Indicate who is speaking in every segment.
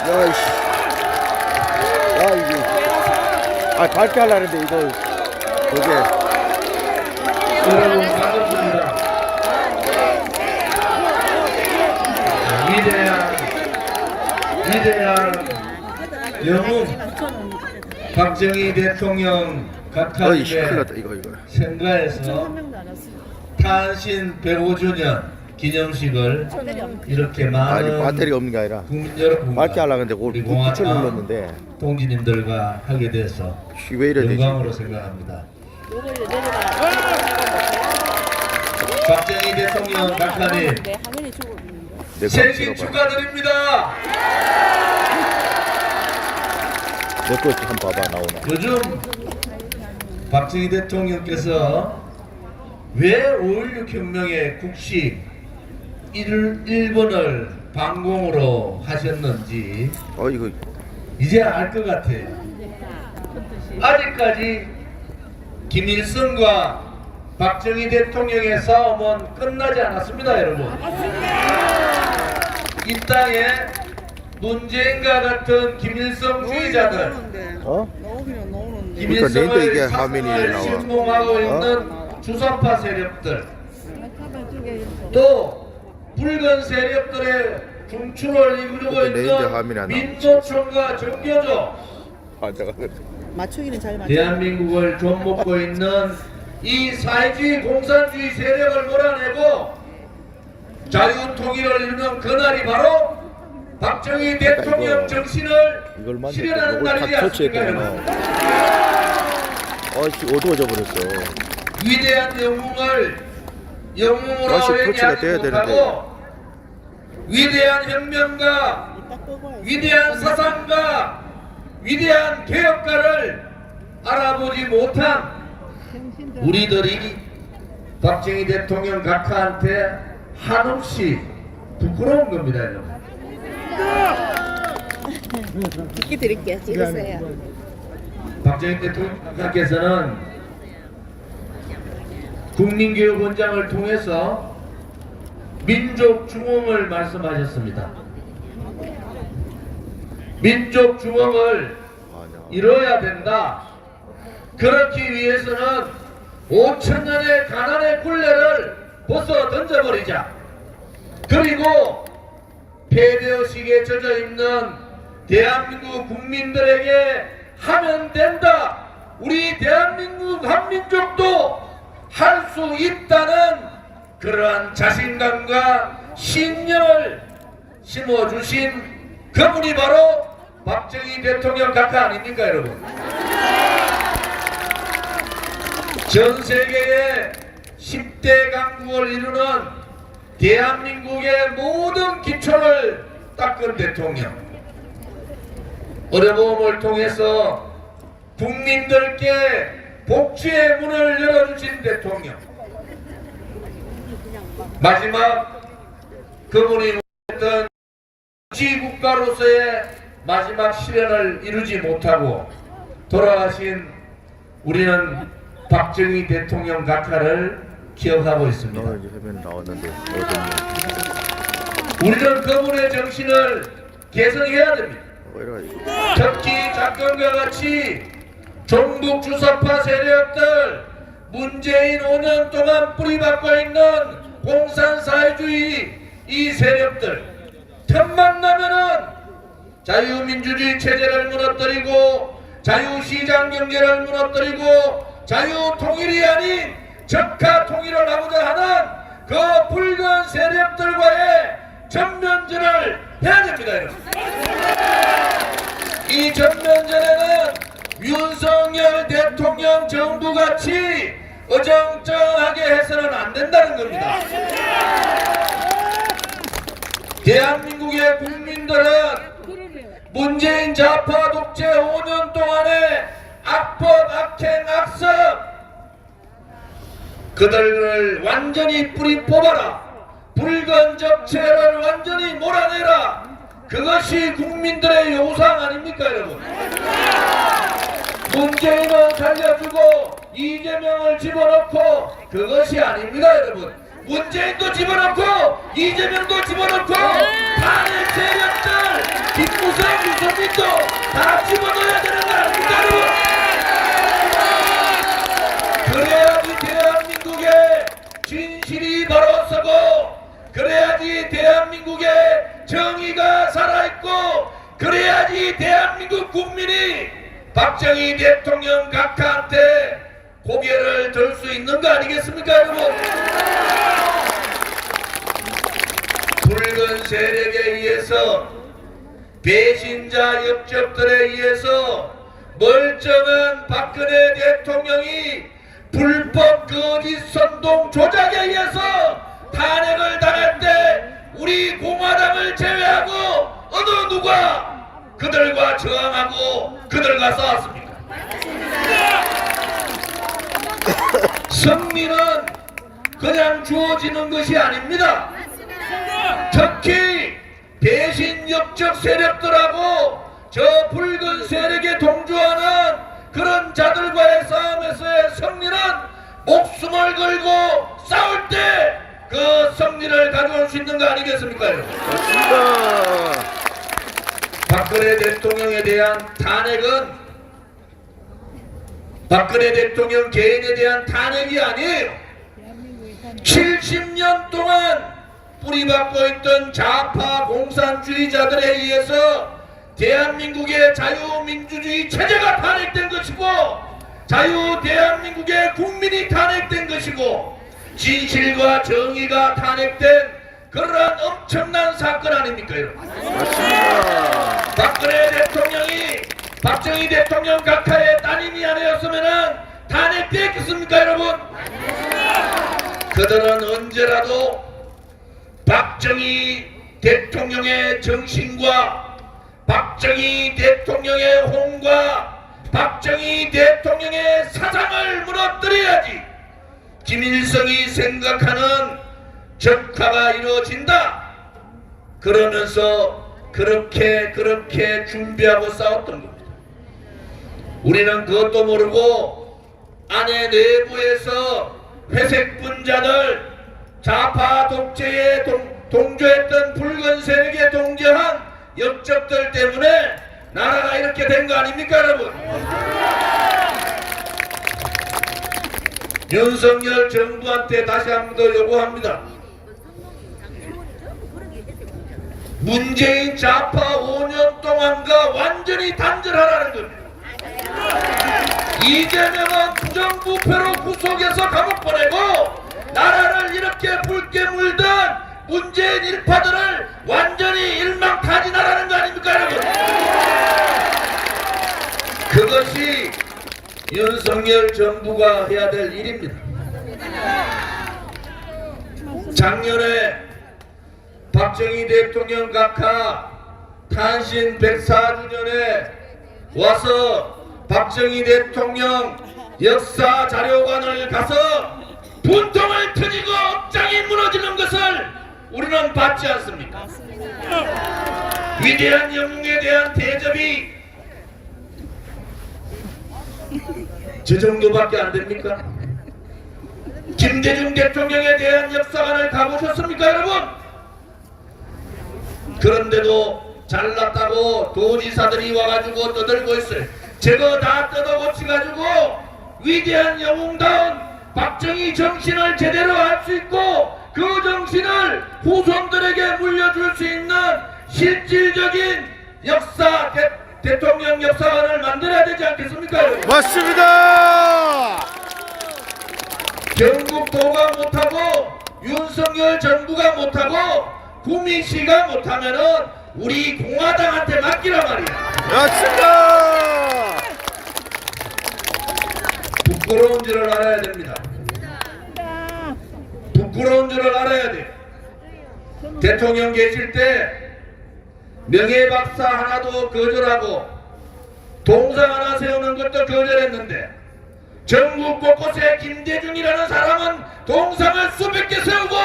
Speaker 1: 야이씨. 야, 이게. 아, 밝게 하려는데, 이거. 그게.
Speaker 2: 여러분, 반갑습니다. 위대한 영웅 박정희 대통령
Speaker 1: 어이, 큰일
Speaker 2: 각하님의
Speaker 1: 났다, 이거.
Speaker 2: 생가에서 탄신 105주년 기념식을 이렇게
Speaker 1: 아니,
Speaker 2: 많은
Speaker 1: 배터리가 없는 게 아니라.
Speaker 2: 국민 여러분과
Speaker 1: 밝게 하려는데,
Speaker 2: 우리
Speaker 1: 그걸 붙여
Speaker 2: 공화당
Speaker 1: 눌렀는데.
Speaker 2: 동지님들과 하게 돼서
Speaker 1: 왜 이래 되지?
Speaker 2: 영광으로 생각합니다. 박정희 대통령 각하님 생신 축하드립니다.
Speaker 1: 내거 한번 봐봐, 나오나.
Speaker 2: 요즘 박정희 대통령께서 왜 5.16 혁명의 국시 1번을 방공으로 하셨는지
Speaker 1: 이거.
Speaker 2: 이제 알 것 같아요. 아직까지 김일성과 박정희 대통령의 싸움은 끝나지 않았습니다, 여러분. 이 땅에 문재인과 같은 김일성주의자들, 김일성을
Speaker 1: 이게 화면이 나와.
Speaker 2: 신봉하고 있는 주사파 세력들, 또 붉은 세력들의 중추를 이루고 있는 민노총과 정교조,
Speaker 3: 맞추기는 잘 맞춰.
Speaker 2: 대한민국을 좀먹고 있는 이 사회주의 공산주의 세력을 몰아내고 자유통일을 이루는 그날이 바로 박정희 대통령 정신을 실현하는 날이지 않습니까, 여러분?
Speaker 1: 어두워져 버렸어.
Speaker 2: 위대한 영웅으로
Speaker 1: 다시 터치가
Speaker 2: 얘기하지
Speaker 1: 돼야
Speaker 2: 못하고 위대한 혁명가, 위대한 사상가, 위대한 개혁가를 알아보지 못한 우리들이 박정희 대통령 각하한테 한없이 부끄러운 겁니다, 여러분.
Speaker 3: 듣기 드릴게요. 찍으세요.
Speaker 2: 박정희 대통령 각하께서는 국민교육원장을 통해서 민족중흥을 말씀하셨습니다. 민족중흥을 이뤄야 된다. 그렇기 위해서는 5천년의 가난의 굴레를 벗어 던져버리자. 그리고 폐배의식에 젖어있는 대한민국 국민들에게 하면 된다. 우리 대한민국 한민족도 할 수 있다는 그러한 자신감과 신념을 심어주신 그분이 바로 박정희 대통령 각하 아닙니까, 여러분? 전 세계의 10대 강국을 이루는 대한민국의 모든 기초를 닦은 대통령, 어려움을 통해서 국민들께 복지의 문을 열어주신 대통령, 마지막 그분이 했던 지국가로서의 마지막 실현을 이루지 못하고 돌아가신 우리는 박정희 대통령 각하를 기억하고 있습니다. 우리는 그분의 정신을 계승해야 됩니다. 특히 작년과 같이 종북 주사파 세력들, 문재인 5년 동안 뿌리박고 있는 공산사회주의 이 세력들, 틈만 나면은 자유민주주의 체제를 무너뜨리고 자유시장 경제를 무너뜨리고 자유통일이 아닌 적화통일을 하고자 하는 그 붉은 세력들과의 전면전을 해야 됩니다, 여러분. 이 전면전에는 윤석열 대통령 정부같이 어정쩡하게 해서는 안 된다는 겁니다. 대한민국의 국민들은 문재인 좌파 독재 5년 동안의 악법, 악행, 악습, 그들을 완전히 뿌리 뽑아라. 붉은 적체를 완전히 몰아내라. 그것이 국민들의 요상 아닙니까, 여러분? 문재인은 살려주고 이재명을 집어넣고 그것이 아닙니다, 여러분. 문재인도 집어넣고 이재명도 집어넣고 탄핵 세력들, 김무성 정의가 살아있고 그래야지 대한민국 국민이 박정희 대통령 각하한테 고개를 들 수 있는 거 아니겠습니까, 여러분? 붉은 세력에 의해서 배신자 역적들에 의해서 멀쩡한 박근혜 대통령이 불법 거짓 선동 조작에 의해서 탄핵을 당할 때 우리 공화당을 제외하고 어느 누가 그들과 저항하고 그들과 싸웠습니까? 승리는 그냥 주어지는 것이 아닙니다. 특히 배신 역적 세력들하고 저 붉은 세력에 동조하는 그런 자들과의 싸움에서의 승리는 목숨을 걸고 싸울 때 그 승리를 가져올 수 있는 거 아니겠습니까?
Speaker 1: 맞습니다.
Speaker 2: 박근혜 대통령에 대한 탄핵은 박근혜 대통령 개인에 대한 탄핵이 아니에요. 70년 동안 뿌리박고 있던 좌파 공산주의자들에 의해서 대한민국의 자유민주주의 체제가 탄핵된 것이고 자유 대한민국의 국민이 탄핵된 것이고 진실과 정의가 탄핵된 그러한 엄청난 사건 아닙니까?
Speaker 1: 맞습니다.
Speaker 2: 박근혜 대통령이 박정희 대통령 각하의 따님이 아니었으면 탄핵됐겠습니까, 여러분? 그들은 언제라도 박정희 대통령의 정신과 박정희 대통령의 혼과 박정희 대통령의 사상을 무너뜨려야지 김일성이 생각하는 적화가 이루어진다. 그러면서 그렇게 준비하고 싸웠던 겁니다. 우리는 그것도 모르고 안에 내부에서 회색 분자들 좌파 독재에 동조했던 붉은 세력에 동조한 역적들 때문에 나라가 이렇게 된 거 아닙니까, 여러분? 윤석열 정부한테 다시 한 번 더 요구합니다. 문재인 좌파 5년 동안과 완전히 단절하라는 겁니다. 이재명은 부정부패로 구속해서 감옥 보내고 나라를 이렇게 붉게 물던 문재인 일파들을 완전히 일망타진하라는 거 아닙니까, 여러분? 그것이 윤석열 정부가 해야 될 일입니다. 작년에 박정희 대통령 각하 탄신 104주년에 와서 박정희 대통령 역사 자료관을 가서 분통을 터지고 업장이 무너지는 것을 우리는 받지 않습니까? 위대한 영웅에 대한 대접이 저 정도밖에 안 됩니까? 김대중 대통령에 대한 역사관을 가보셨습니까, 여러분? 그런데도 잘났다고 도지사들이 와가지고 떠들고 있어요. 저거 다 뜯어고치가지고 위대한 영웅다운 박정희 정신을 제대로 알 수 있고 그 정신을 후손들에게 물려줄 수 있는 실질적인 역사 대통령 역사관을 만들어야 되지 않겠습니까?
Speaker 1: 맞습니다.
Speaker 2: 경북도가 못하고 윤석열 정부가 못하고 구미시가 못하면은 우리 공화당한테 맡기란 말이야.
Speaker 1: 맞습니다.
Speaker 2: 부끄러운 줄을 알아야 됩니다. 부끄러운 줄을 알아야 돼. 대통령 계실 때 명예박사 하나도 거절하고 동상 하나 세우는 것도 거절했는데 전국 곳곳에 김대중이라는 사람은 동상을 수백 개 세우고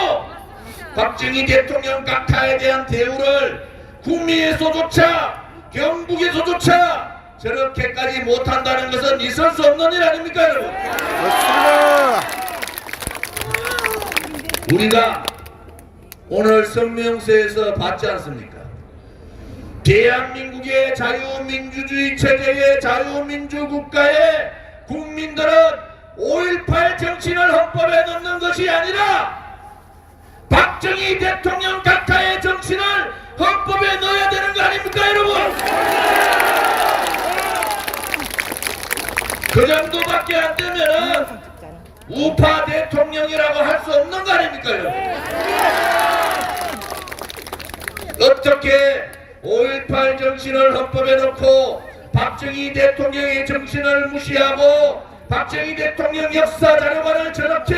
Speaker 2: 박정희 대통령 각하에 대한 대우를 구미에서조차 경북에서조차 저렇게까지 못한다는 것은 있을 수 없는 일 아닙니까, 여러분?
Speaker 1: 맞습니다.
Speaker 2: 우리가 오늘 성명서에서 봤지 않습니까? 대한민국의 자유민주주의 체제의 자유민주국가의 국민들은 5.18 정신을 헌법에 넣는 것이 아니라 박정희 대통령 각하의 정신을 헌법에 넣어야 되는 거 아닙니까 여러분? 그 정도밖에 안 되면은 우파 대통령이라고 할 수 없는 거 아닙니까 여러분? 어떻게 5.18 정신을 헌법에 넣고 박정희 대통령의 정신을 무시하고 박정희 대통령 역사 자료관을 저렇게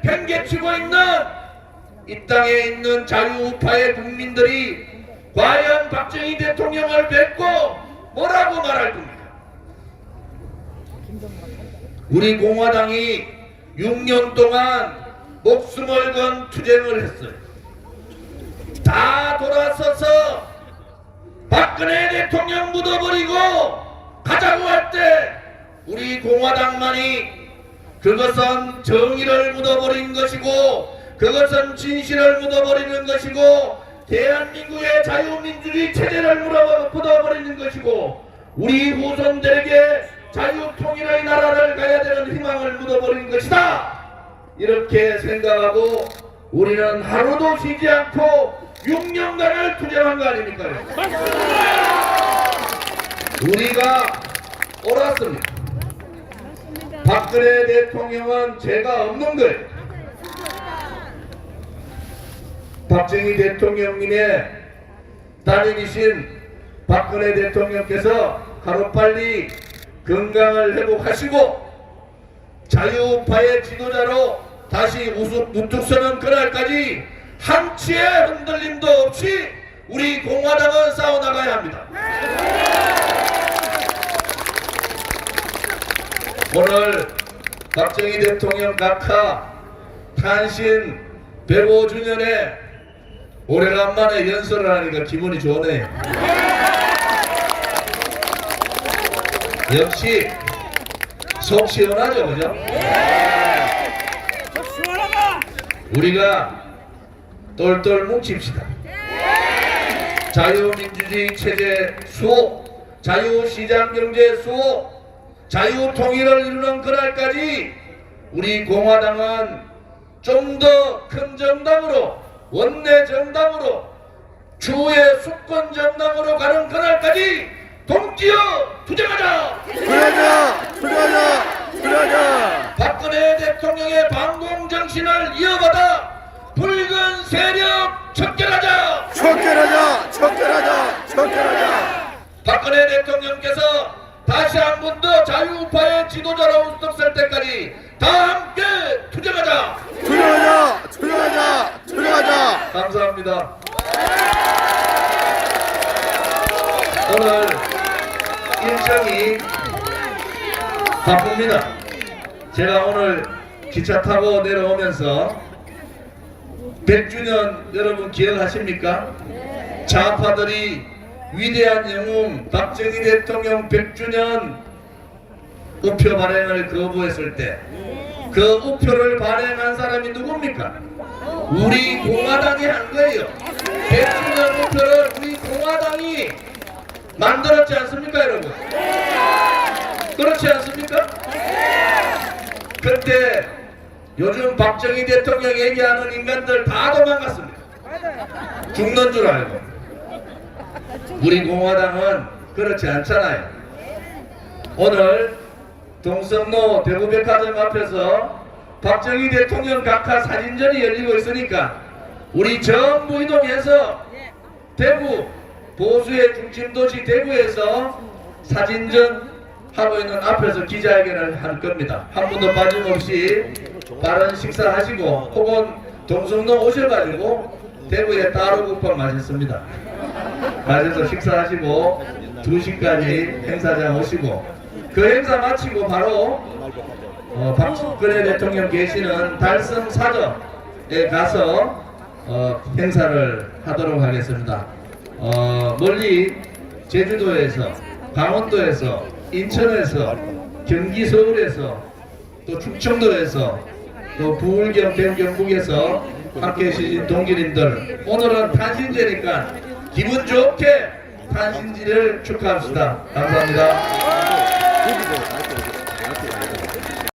Speaker 2: 팽개치고 있는 이 땅에 있는 자유우파의 국민들이 과연 박정희 대통령을 뵙고 뭐라고 말할 겁니까? 우리 공화당이 6년 동안 목숨을 건 투쟁을 했어요. 다 돌아서서 박근혜 대통령 묻어버리고 가자고 할 때 우리 공화당만이 그것은 정의를 묻어버린 것이고 그것은 진실을 묻어버리는 것이고 대한민국의 자유민주주의 체제를 묻어버리는 것이고 우리 후손들에게 자유통일의 나라를 가야 되는 희망을 묻어버린 것이다 이렇게 생각하고 우리는 하루도 쉬지 않고 6년간을 투쟁한 거 아닙니까? 우리가 옳았습니다. 박근혜 대통령은 죄가 없는 거예요. 박정희 대통령님의 딸이신 박근혜 대통령께서 하루빨리 건강을 회복하시고 자유우파의 지도자로 다시 우뚝 서는 그날까지 한치의 흔들림도 없이 우리 공화당은 싸워나가야 합니다. 오늘 박정희 대통령 각하 탄신 105주년에 오래간만에 연설을 하니까 기분이 좋네요. 역시 속 시원하죠, 그죠? 우리가 똘똘 뭉칩시다. 자유민주주의 체제 수호, 자유시장경제 수호, 자유통일을 이루는 그날까지 우리 공화당은 좀 더 큰 정당으로 원내 정당으로 추후의 수권 정당으로 가는 그날까지 동지여 투쟁하자!
Speaker 1: 투쟁하자!
Speaker 2: 박근혜 대통령의 반공 정신을 이어받아 붉은 세력 척결하자! 척결하자! 박근혜 대통령께서 다시 한 번 더 자유우파의 지도자로 우뚝 설 때까지 다 함께 투쟁하자! 투쟁하자! 감사합니다. 오늘 일정이 바쁩니다. 제가 오늘 기차 타고 내려오면서 100주년 여러분 기억하십니까? 좌파들이 위대한 영웅 박정희 대통령 100주년 우표 발행을 거부했을 때 그 우표를 발행한 사람이 누굽니까? 우리 공화당이 한 거예요. 100주년 우표를 우리 공화당이 만들었지 않습니까 여러분? 그렇지 않습니까? 그때 요즘 박정희 대통령 얘기하는 인간들 다 도망갔습니다. 죽는 줄 알고. 우리 공화당은 그렇지 않잖아요. 오늘 동성로 대구백화점 앞에서 박정희 대통령 각하 사진전이 열리고 있으니까 우리 전부 이동해서 대구 보수의 중심도시 대구에서 사진전 하고 있는 앞에서 기자회견을 할 겁니다. 한 분도 빠짐없이 빠른 식사하시고 혹은 동성로 오셔가지고 대구에 따로국밥 맛있습니다. 가셔서 식사하시고 2시까지 행사장 오시고 그 행사 마치고 바로 박근혜 대통령 계시는 달성 사저에 가서 행사를 하도록 하겠습니다. 멀리 제주도에서 강원도에서 인천에서 경기 서울에서 또 충청도에서 또 부울경 경북에서 함께 해주신 동기님들 오늘은 탄신제니까 기분 좋게 탄신지를 축하합시다. 감사합니다.